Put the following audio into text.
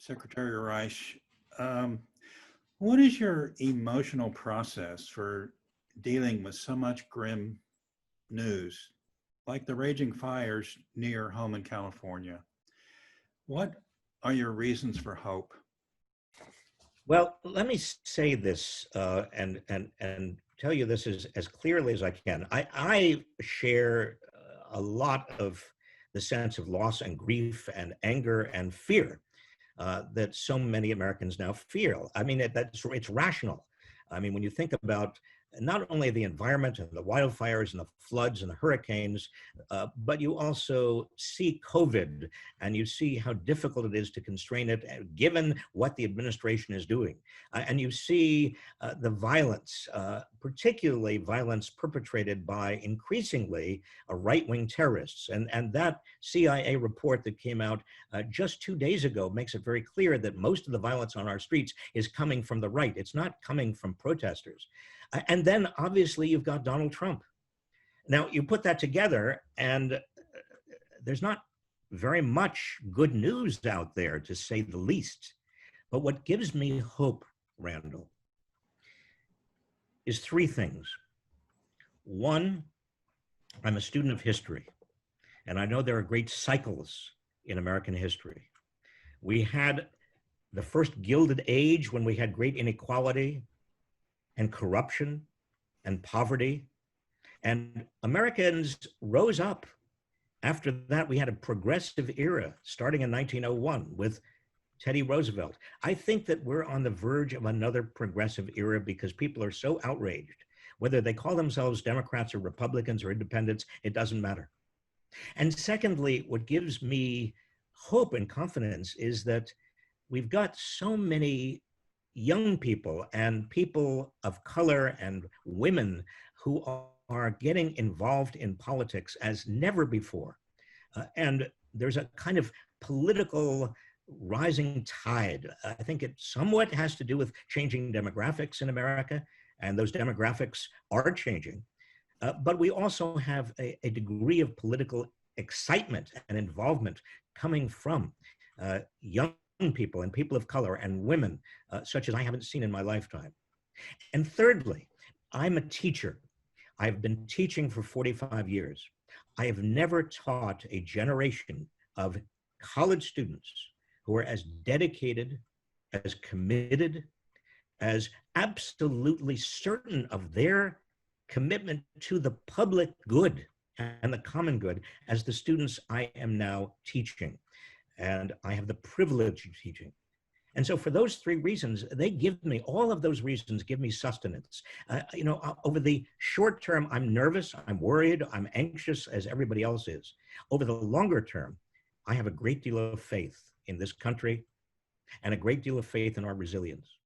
Secretary Reich, um, what is your emotional process for dealing with so much grim news, like the raging fires near your home in California? What are your reasons for hope? Well, let me say this and tell you this as clearly as I can. I share a lot of the sense of loss and grief and anger and fear that so many Americans now feel. I mean, it's rational. I mean, when you think about not only the environment and the wildfires and the floods and the hurricanes, but you also see COVID and you see how difficult it is to constrain it, given what the administration is doing. And you see the violence, particularly violence perpetrated by increasingly right-wing terrorists. And that CIA report that came out just 2 days ago makes it very clear that most of the violence on our streets is coming from the right. It's not coming from protesters. And then obviously you've got Donald Trump. Now you put that together and there's not very much good news out there, to say the least. But what gives me hope, Randall, is three things. One, I'm a student of history, and I know there are great cycles in American history. We had the first Gilded Age when we had great inequality and corruption and poverty. And Americans rose up. After that, we had a progressive era starting in 1901 with Teddy Roosevelt. I think that we're on the verge of another progressive era because people are so outraged. Whether they call themselves Democrats or Republicans or independents, it doesn't matter. And secondly, what gives me hope and confidence is that we've got so many young people and people of color and women who are getting involved in politics as never before. And there's a kind of political rising tide. I think it somewhat has to do with changing demographics in America, and those demographics are changing. But we also have a degree of political excitement and involvement coming from young people and people of color and women, such as I haven't seen in my lifetime. And thirdly, I'm a teacher. I've been teaching for 45 years. I have never taught a generation of college students who are as dedicated, as committed, as absolutely certain of their commitment to the public good and the common good as the students I am now teaching. And I have the privilege of teaching. And so for those three reasons, they give me, all of those reasons give me sustenance. Over the short term, I'm nervous, I'm worried, I'm anxious as everybody else is. Over the longer term, I have a great deal of faith in this country and a great deal of faith in our resilience.